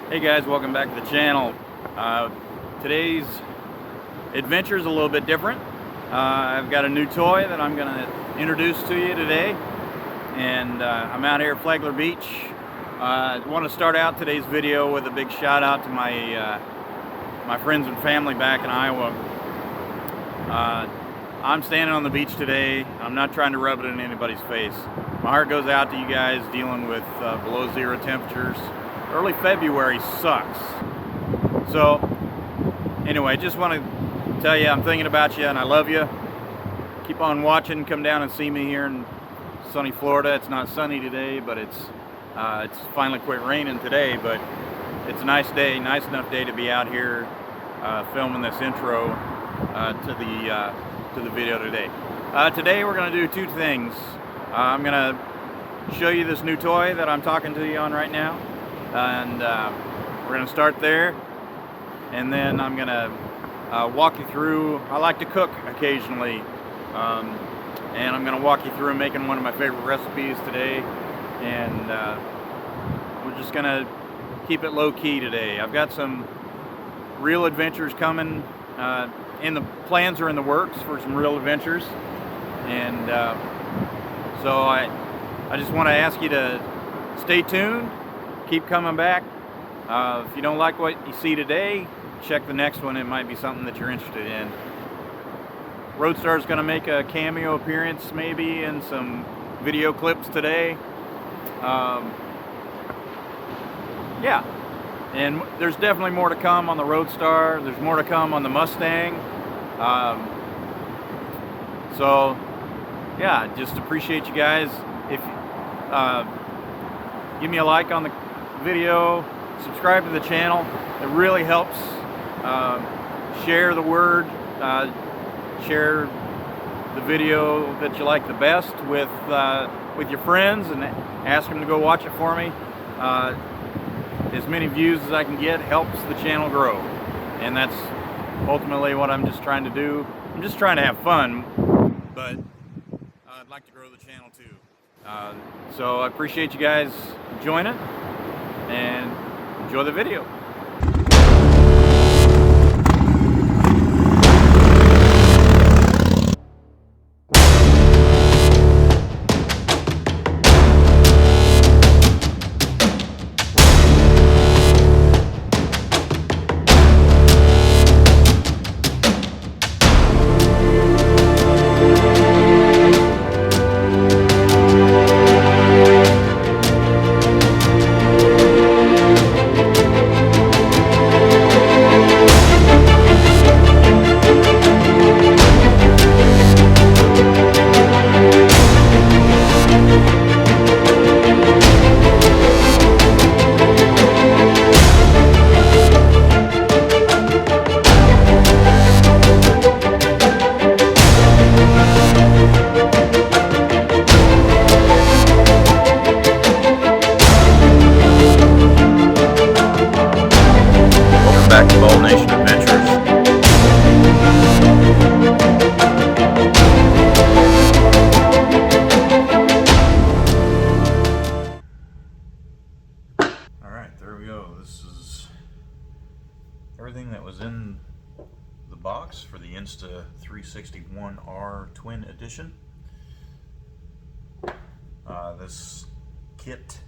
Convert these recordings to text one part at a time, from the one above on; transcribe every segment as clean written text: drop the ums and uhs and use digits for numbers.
Hey guys, welcome back to the channel. Today's adventure is a little bit different. I've got a new toy that I'm going to introduce to you today, and I'm out here at Flagler Beach. I want to start out today's video with a big shout out to my friends and family back in Iowa. I'm standing on the beach today. I'm not trying to rub it in anybody's face. My heart goes out to you guys dealing with below zero temperatures. Early February sucks. So anyway, just want to tell you I'm thinking about you and I love you. Keep on watching. Come down and see me here in sunny Florida. It's not sunny today, but it's finally quit raining today, but it's a nice day, nice enough day to be out here filming this intro to the video today. Today we're going to do two things. I'm going to show you this new toy that I'm talking to you on right now, and we're going to start there, and then I'm going to walk you through. I like to cook occasionally, and I'm going to walk you through making one of my favorite recipes today, and we're just going to keep it low-key today. I've got some real adventures coming. Plans are in the works for some real adventures, and so I just want to ask you to stay tuned, keep coming back. If you don't like what you see today, check the next one. It might be something that you're interested in. Roadstar is going to make a cameo appearance maybe in some video clips today. Yeah, and there's definitely more to come on the Roadstar. There's more to come on the Mustang. So yeah, just appreciate you guys. If give me a like on the video, subscribe to the channel. It really helps. Share the word. Share the video that you like the best with your friends, and ask them to go watch it for me. As many views as I can get helps the channel grow, and that's ultimately what I'm just trying to do. I'm just trying to have fun, but I'd like to grow the channel too. So I appreciate you guys joining, and enjoy the video. Back to Bold Nation Adventures. Alright, there we go. This is everything that was in the box for the Insta 361R Twin Edition. This kit,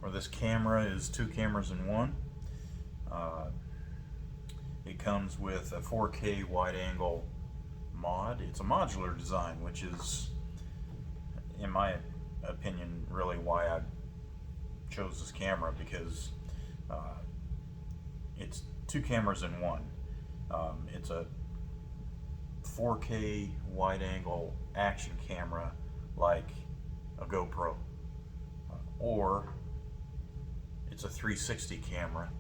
or this camera, is two cameras in one. It comes with a 4K wide-angle mod. It's a modular design, which is, in my opinion, really why I chose this camera, because it's two cameras in one. It's a 4K wide-angle action camera like a GoPro, or it's a 360 camera.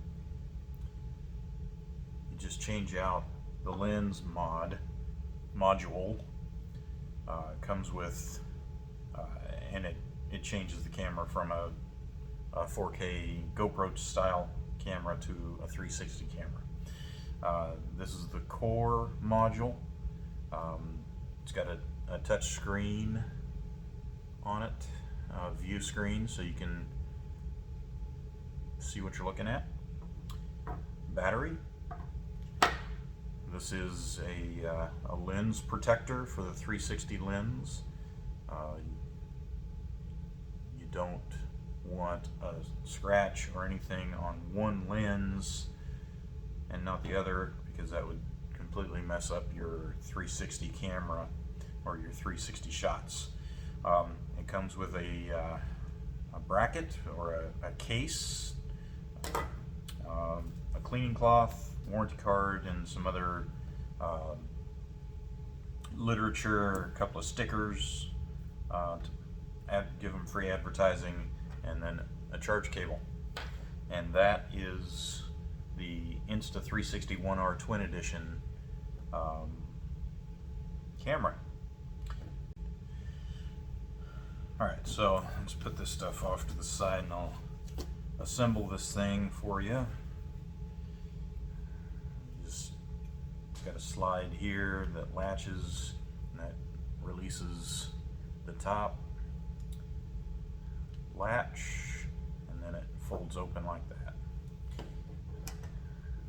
Just change out the lens module. Comes with and it changes the camera from a 4K GoPro style camera to a 360 camera. This is the core module. It's got a touch screen on it, view screen, so you can see what you're looking at. battery. This is a lens protector for the 360 lens. You don't want a scratch or anything on one lens and not the other, because that would completely mess up your 360 camera or your 360 shots. It comes with a bracket or a case, a cleaning cloth, warranty card, and some other literature, a couple of stickers to give them free advertising, and then a charge cable. And that is the Insta 360 1R Twin Edition camera. Alright, so let's put this stuff off to the side and I'll assemble this thing for you. Just got a slide here that latches and that releases the top latch, and then it folds open like that.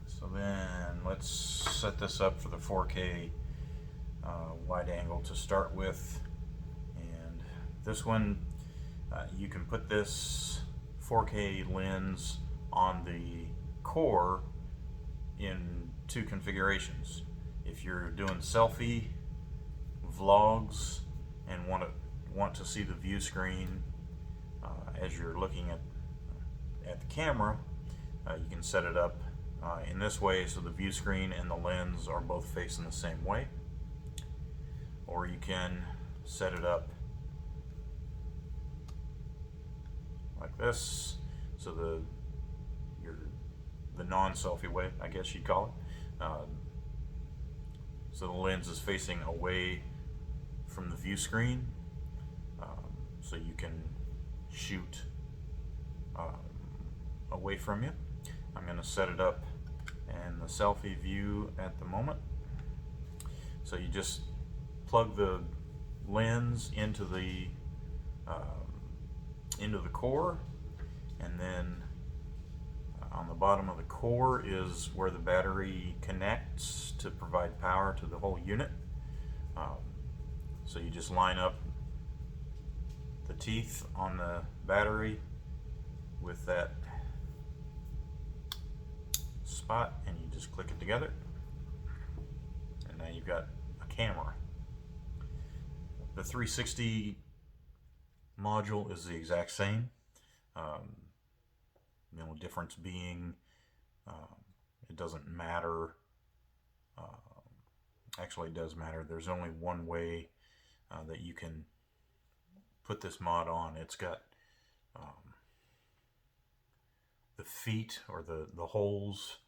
So then let's set this up for the 4K wide angle to start with. And this one, you can put this 4K lens on the core in two configurations. If you're doing selfie vlogs and want to see the view screen as you're looking at the camera, you can set it up in this way so the view screen and the lens are both facing the same way. Or you can set it up like this, so the non-selfie way, I guess you'd call it. So the lens is facing away from the view screen, so you can shoot away from you. I'm going to set it up in the selfie view at the moment. So you just plug the lens into the core, and then on the bottom of the core is where the battery connects to provide power to the whole unit. So you just line up the teeth on the battery with that spot, and you just click it together, and now you've got a camera. The 360 module is the exact same. The only difference being it doesn't matter. Actually, it does matter. There's only one way that you can put this mod on. It's got the feet, or the holes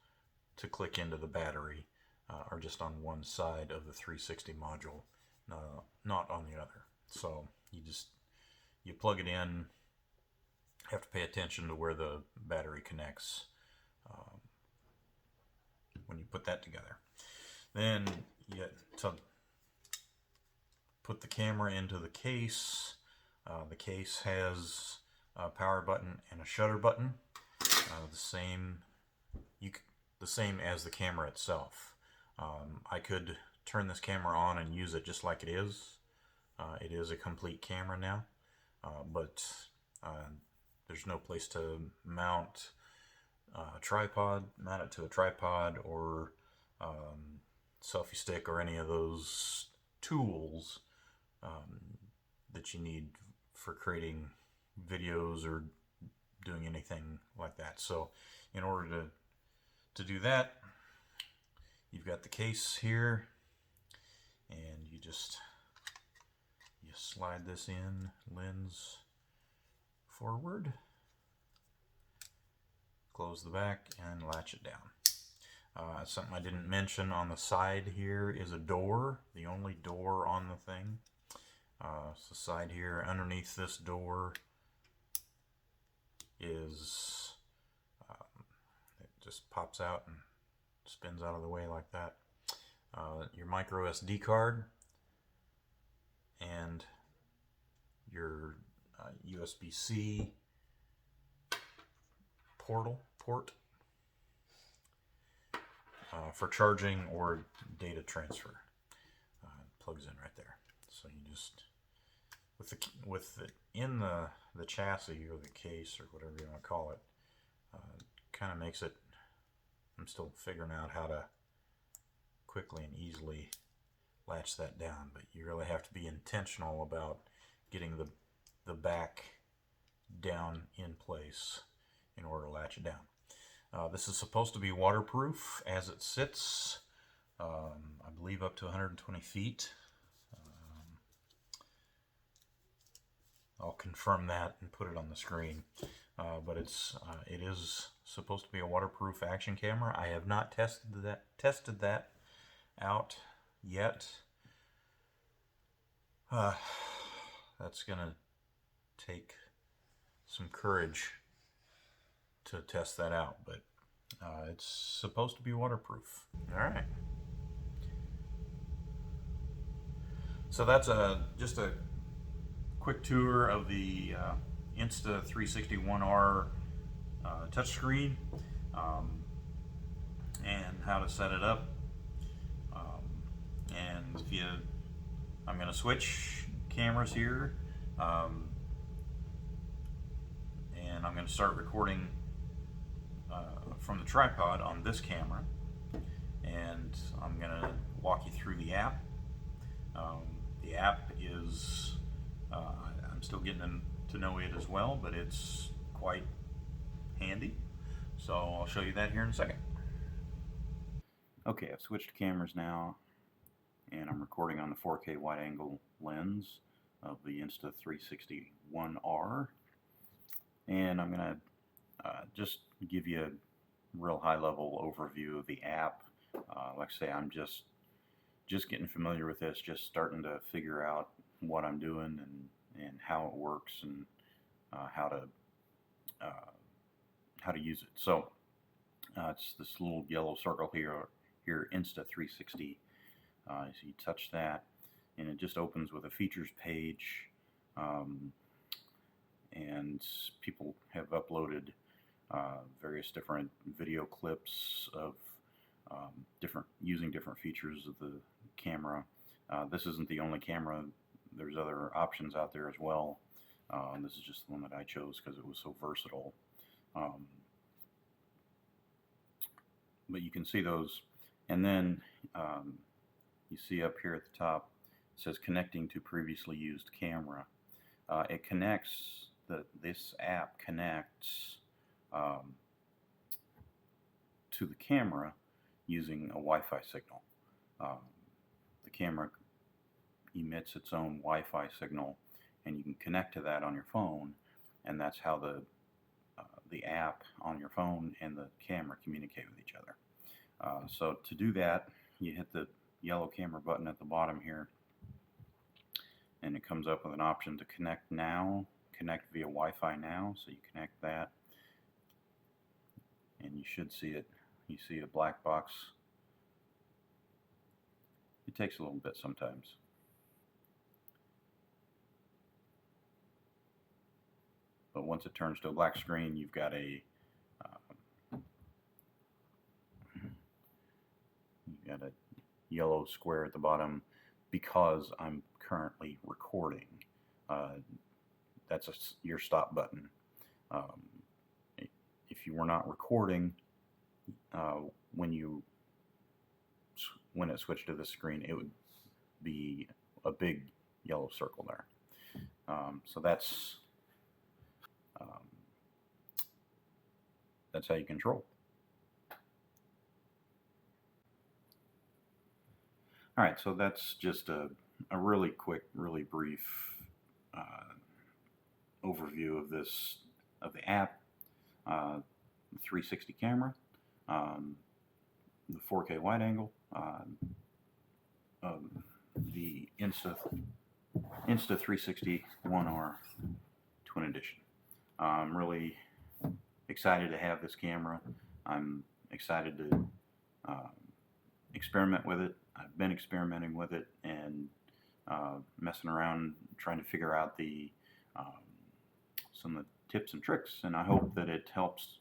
to click into the battery, are just on one side of the 360 module, not on the other. So you plug it in. Have to pay attention to where the battery connects when you put that together. Then you get to put the camera into the case. The case has a power button and a shutter button, the same as the camera itself. I could turn this camera on and use it just like it is. It is a complete camera now, but there's no place to mount a tripod, mount it to a tripod, or selfie stick, or any of those tools that you need for creating videos or doing anything like that. So in order to do that, you've got the case here, and you slide this in, lens forward, close the back, and latch it down. Something I didn't mention, on the side here is a door, the only door on the thing. So the side here, underneath this door is, it just pops out and spins out of the way like that. Your micro SD card and your USB-C port. for charging or data transfer. Plugs in right there. So you just with the in the chassis or the case or whatever you want to call it, kind of makes it. I'm still figuring out how to quickly and easily latch that down, but you really have to be intentional about getting the back down in place in order to latch it down. This is supposed to be waterproof as it sits. I believe up to 120 feet. I'll confirm that and put it on the screen. But it is supposed to be a waterproof action camera. I have not tested that out yet. That's gonna take some courage to test that out, but it's supposed to be waterproof. All right. So that's just a quick tour of the Insta 360-1R touchscreen and how to set it up. And I'm going to switch cameras here, and I'm going to start recording from the tripod on this camera, and I'm going to walk you through the app. The app is, I'm still getting to know it as well, but it's quite handy. So I'll show you that here in a second. Okay, I've switched cameras now, and I'm recording on the 4K wide angle lens of the Insta 360-1R. And I'm going to just give you a real high level overview of the app. Like I say, I'm just getting familiar with this, just starting to figure out what I'm doing and how it works and how to use it. So it's this little yellow circle here, Insta 360. So you touch that, and it just opens with a features page. And people have uploaded various different video clips of using different features of the camera. This isn't the only camera. There's other options out there as well. This is just the one that I chose because it was so versatile. But you can see those, and then you see up here at the top it says connecting to previously used camera. It connects, this app connects to the camera using a Wi-Fi signal. The camera emits its own Wi-Fi signal, and you can connect to that on your phone, and that's how the app on your phone and the camera communicate with each other. So to do that, you hit the yellow camera button at the bottom here, and it comes up with an option to connect now, connect via Wi-Fi now. So you connect that, and you should see it. You see a black box. It takes a little bit sometimes. But once it turns to a black screen, you've got a yellow square at the bottom because I'm currently recording. That's your stop button. If you were not recording, when it switched to the screen, it would be a big yellow circle there. So that's how you control. All right, so that's just a really quick, really brief overview of the app, the 360 camera, the 4K wide angle, the Insta 360-1R Twin Edition. I'm really excited to have this camera. I'm excited to experiment with it. I've been experimenting with it and messing around, trying to figure out some of the tips and tricks, and I hope that it helps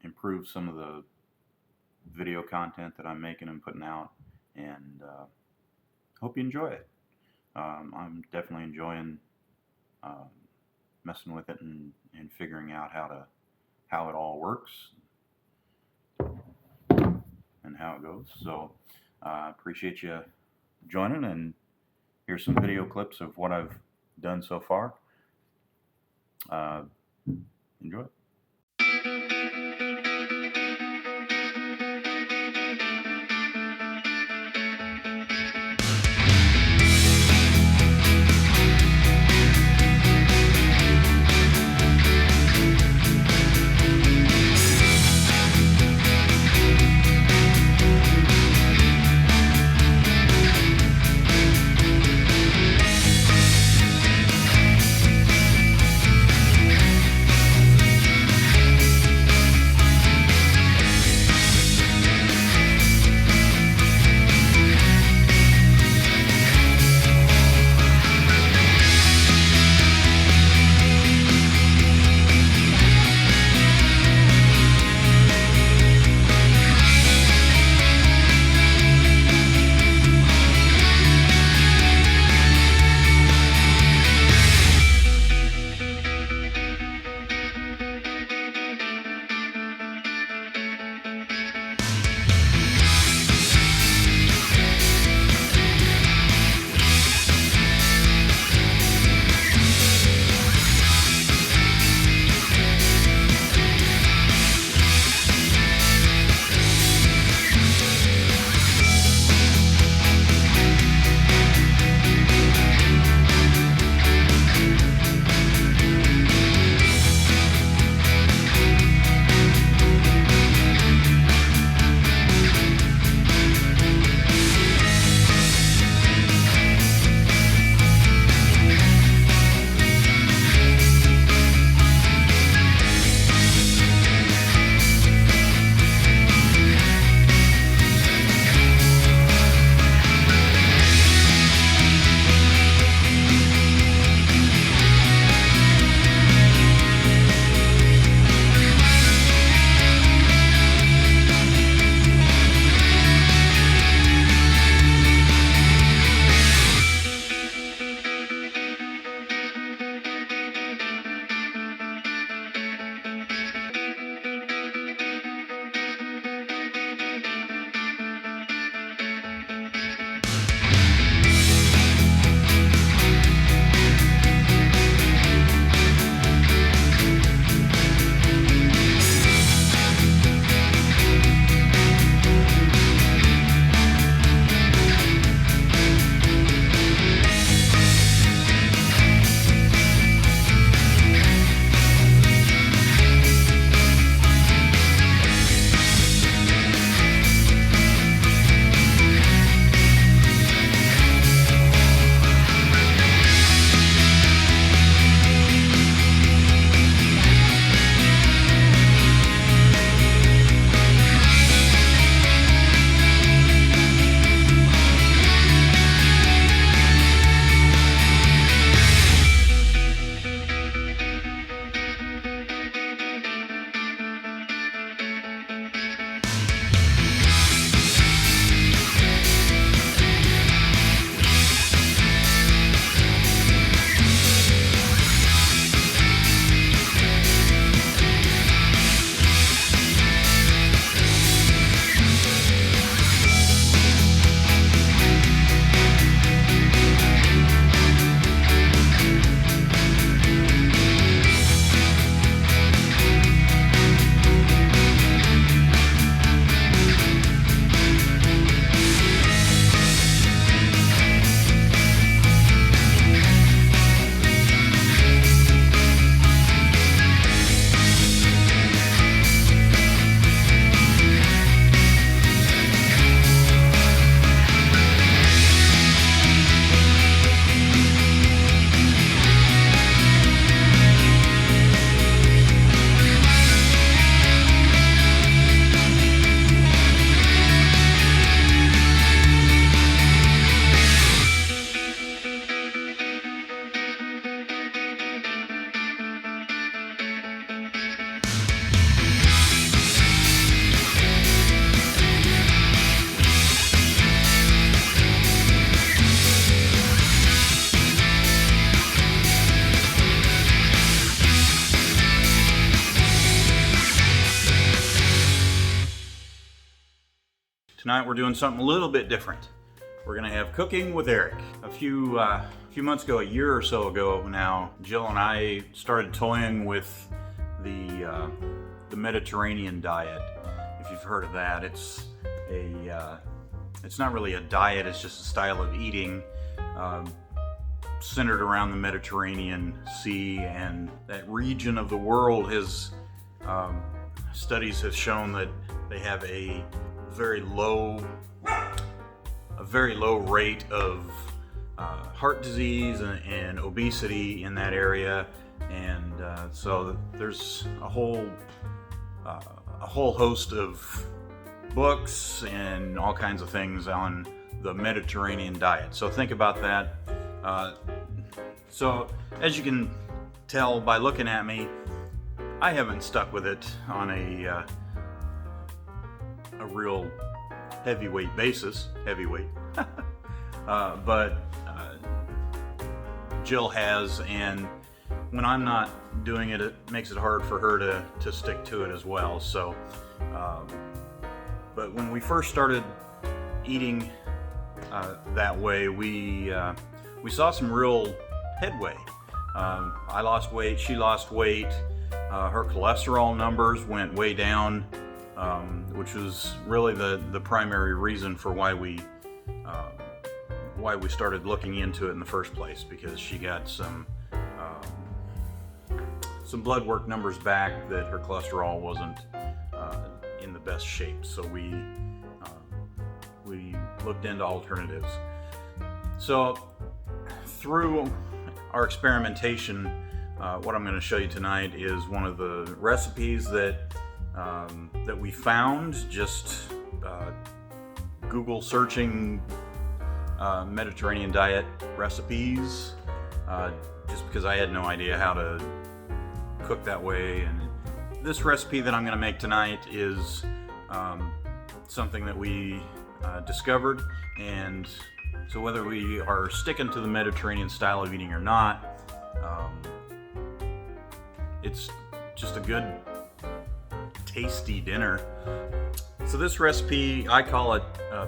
improve some of video content that I'm making and putting out, and hope you enjoy it. I'm definitely enjoying messing with it and figuring out how it all works and how it goes. So I appreciate you joining, and here's some video clips of what I've done so far. Enjoy it. Tonight we're doing something a little bit different. We're gonna have cooking with Eric. A few months ago, a year or so ago now, Jill and I started toying with the Mediterranean diet. If you've heard of that, it's not really a diet, it's just a style of eating centered around the Mediterranean Sea, and that region of the world has, studies have shown that they have a very low rate of heart disease and obesity in that area, and so there's a whole host of books and all kinds of things on the Mediterranean diet. So think about that. So as you can tell by looking at me, I haven't stuck with it on a real heavyweight basis. But Jill has, and when I'm not doing it, it makes it hard for her to stick to it as well. So, but when we first started eating that way, we saw some real headway. I lost weight, she lost weight, her cholesterol numbers went way down, which was really the primary reason for why we started looking into it in the first place, because she got some blood work numbers back that her cholesterol wasn't in the best shape. So we looked into alternatives. So through our experimentation, what I'm going to show you tonight is one of the recipes that we found just Google searching Mediterranean diet recipes, just because I had no idea how to cook that way. And this recipe that I'm going to make tonight is something that we discovered, and so whether we are sticking to the Mediterranean style of eating or not, it's just a good, tasty dinner. So this recipe, I call it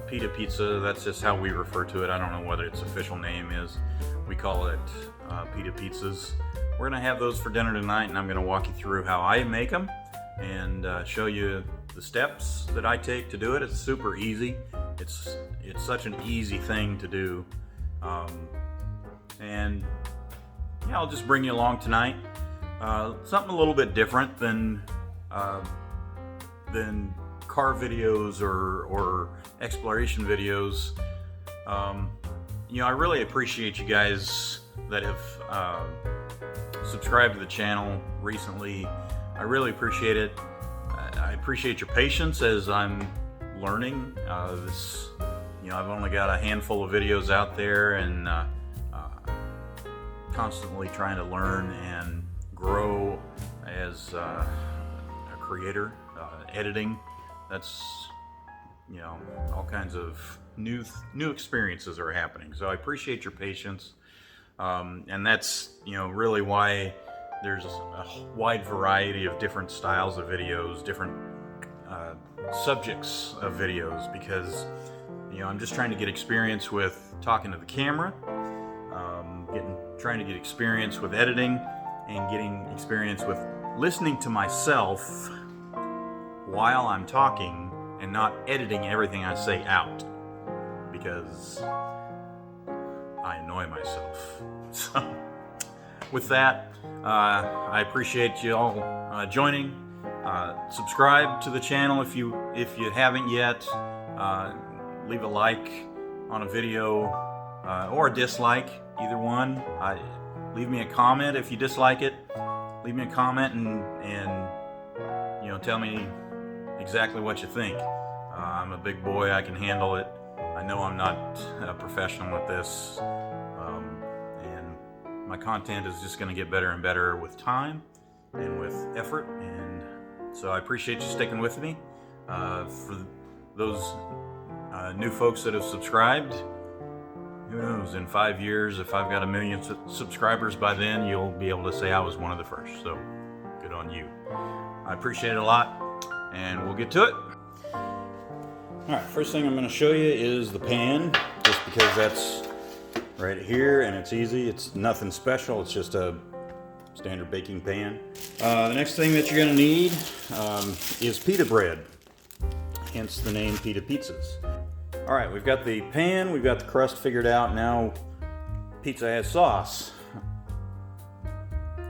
pita pizza. That's just how we refer to it. I don't know whether its official name is. We call it pita pizzas. We're gonna have those for dinner tonight, and I'm gonna walk you through how I make them and show you the steps that I take to do it. It's super easy. It's such an easy thing to do, and yeah, I'll just bring you along tonight. Something a little bit different than car videos or exploration videos. I really appreciate you guys that have subscribed to the channel recently. I really appreciate it. I appreciate your patience as I'm learning. I've only got a handful of videos out there, and constantly trying to learn and grow as a creator. Editing, that's, all kinds of new experiences are happening. So I appreciate your patience, and that's really why there's a wide variety of different styles of videos, different subjects of videos, because I'm just trying to get experience with talking to the camera, trying to get experience with editing, and getting experience with listening to myself while I'm talking and not editing everything I say out, because I annoy myself. So with that, I appreciate you all joining. Subscribe to the channel if you haven't yet. Leave a like on a video or a dislike, either one. Leave me a comment if you dislike it. Leave me a comment and tell me exactly what you think. I'm a big boy, I can handle it. I know I'm not a professional at this, and my content is just going to get better and better with time and with effort, and so I appreciate you sticking with me. For those new folks that have subscribed, who knows, in 5 years, if I've got 1 million subscribers by then, you'll be able to say I was one of the first, so good on you. I appreciate it a lot, and we'll get to it. Alright, first thing I'm going to show you is the pan, just because that's right here and it's easy. It's nothing special, it's just a standard baking pan. The next thing that you're going to need is pita bread, hence the name Pita Pizzas. Alright, we've got the pan, we've got the crust figured out. Now pizza has sauce.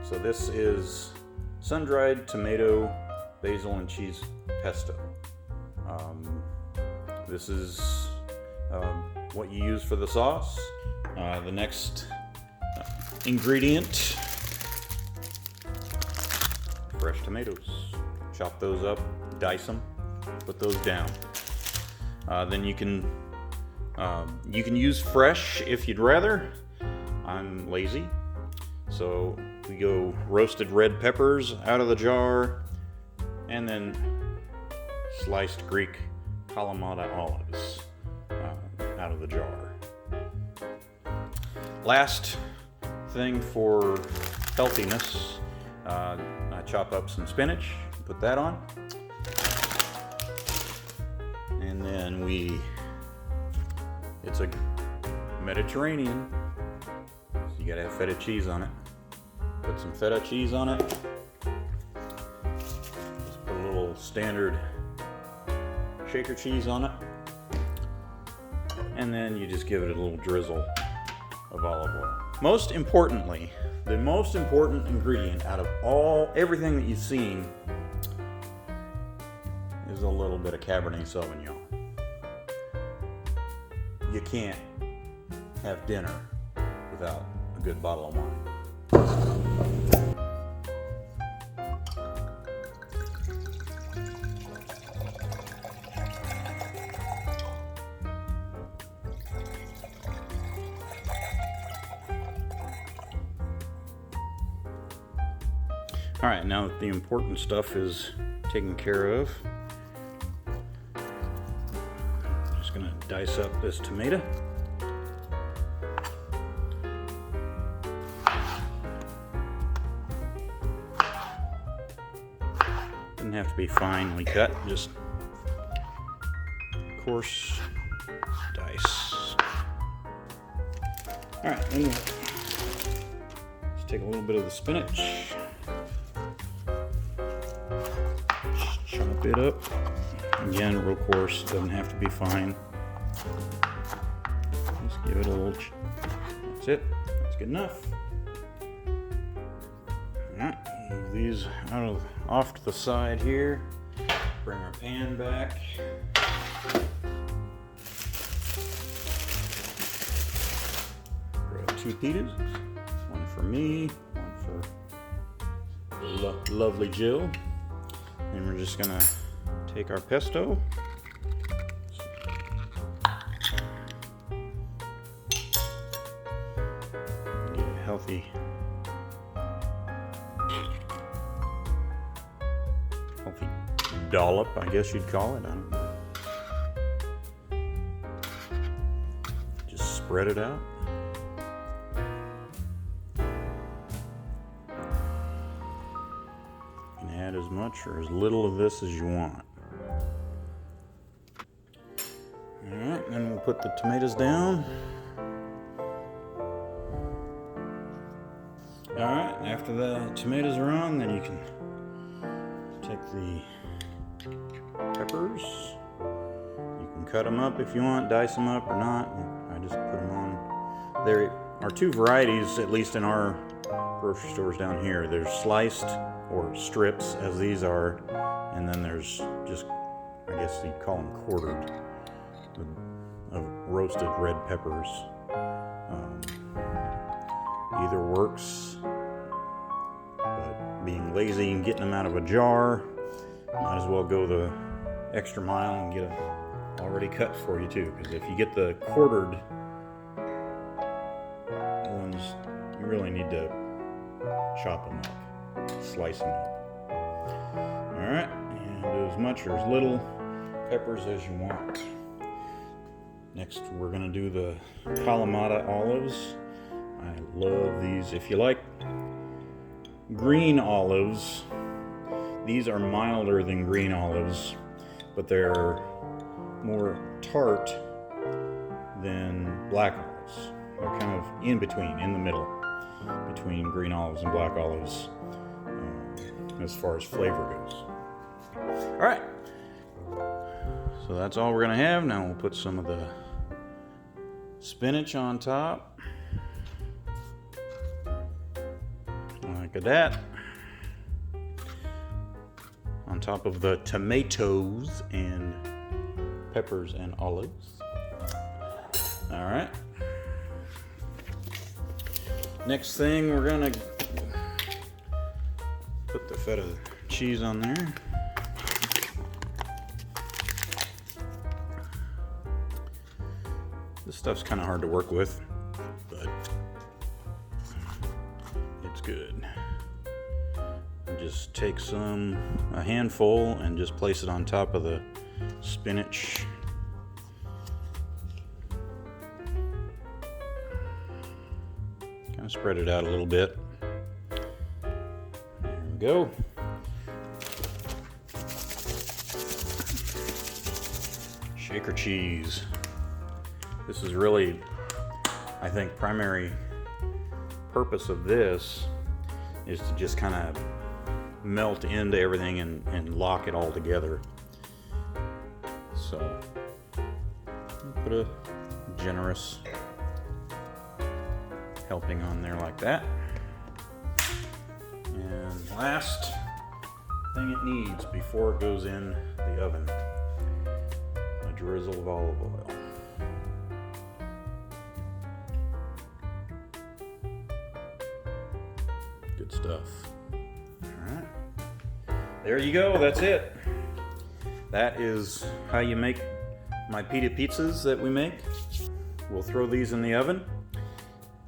So this is sun-dried tomato, basil, and cheese pesto. This is what you use for the sauce. The next ingredient, fresh tomatoes. Chop those up, dice them, put those down. Then you can use fresh if you'd rather. I'm lazy, so we go roasted red peppers out of the jar, and then sliced Greek Kalamata olives out of the jar. Last thing for healthiness, I chop up some spinach, put that on, and then it's a Mediterranean, so you gotta have feta cheese on it. Put some feta cheese on it. Just put a little standard shaker cheese on it. And then you just give it a little drizzle of olive oil. Most importantly, the most important ingredient out of everything that you've seen is a little bit of Cabernet Sauvignon. You can't have dinner without a good bottle of wine. All right, now that the important stuff is taken care of, I'm just gonna dice up this tomato. Doesn't have to be finely cut, just coarse dice. All right, then let's take a little bit of the spinach. Chop it up. Again, real coarse, doesn't have to be fine. Just give it a little, that's it, that's good enough. Alright, move these off to the side here. Bring our pan back. Grab 2 pitas, one for me, one for lovely Jill. And we're just gonna take our pesto, get a healthy dollop, I guess you'd call it. I don't know. Just spread it out. Add as much or as little of this as you want. Alright, then we'll put the tomatoes down. Alright, after the tomatoes are on, then you can take the peppers. You can cut them up if you want, dice them up or not. I just put them on. There are 2 varieties, at least in our grocery stores down here. There's sliced, or strips, as these are, and then there's just, I guess you'd call them quartered, of roasted red peppers. Either works, but being lazy and getting them out of a jar, might as well go the extra mile and get them already cut for you too, because if you get the quartered ones, you really need to chop them up, slice them up. Alright, and do as much or as little peppers as you want. Next, we're going to do the Kalamata olives. I love these. If you like green olives, these are milder than green olives, but they're more tart than black olives. They're kind of in between, in the middle, between green olives and black olives, as far as flavor goes. All right, so that's all we're gonna have. Now we'll put some of the spinach on top, like that, on top of the tomatoes and peppers and olives. All right. Next thing, we're gonna put the feta cheese on there. This stuff's kind of hard to work with, but it's good. Just take a handful and just place it on top of the spinach. Kind of spread it out a little bit. There we go. Shaker cheese. This is really, I think, primary purpose of this is to just kind of melt into everything and lock it all together. So put a generous helping on there like that. And last thing it needs before it goes in the oven, a drizzle of olive oil. Good stuff. All right. There you go, that's it. That is how you make my pita pizzas that we make. We'll throw these in the oven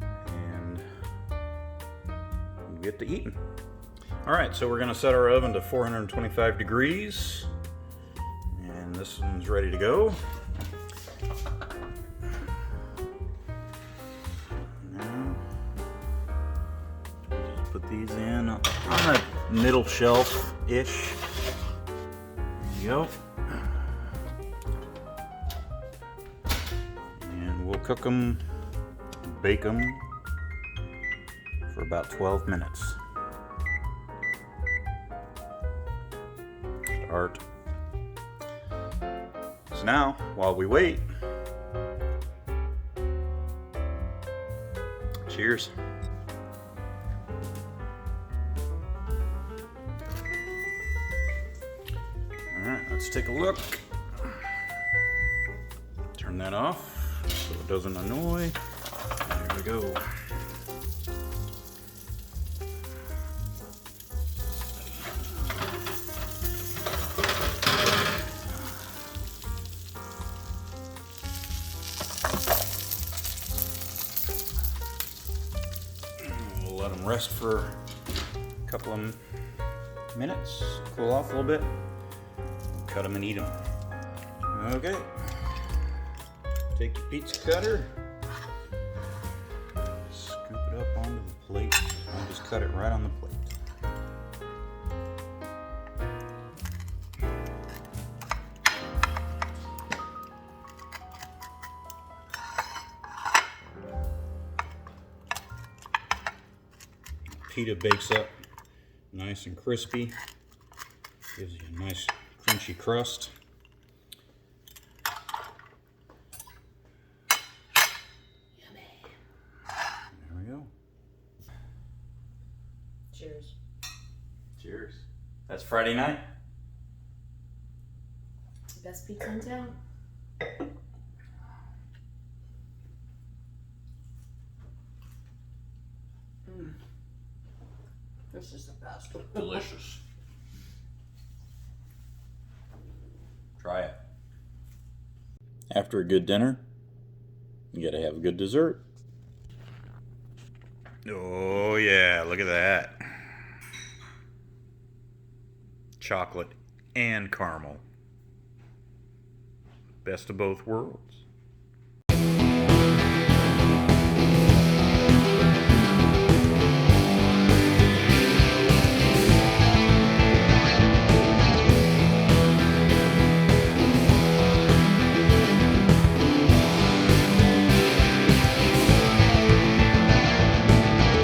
and we'll get to eating. All right, so we're gonna set our oven to 425 degrees and this one's ready to go. Now, just put these in on the middle shelf-ish. There you go. And we'll cook them, bake them for about 12 minutes. Start. So now, while we wait, cheers. Alright, let's take a look. Turn that off so it doesn't annoy. There we go. We'll let them rest for a couple of minutes, cool off a little bit. Cut them and eat them. Okay. Take your pizza cutter, scoop it up onto the plate, and just cut it right on the plate. Pita bakes up nice and crispy, gives you a nice crunchy crust. Yummy. There we go. Cheers. Cheers. That's Friday night. Best pizza in town. This is the best. Delicious. Try it. After a good dinner, you gotta have a good dessert. Oh yeah, look at that. Chocolate and caramel. Best of both worlds.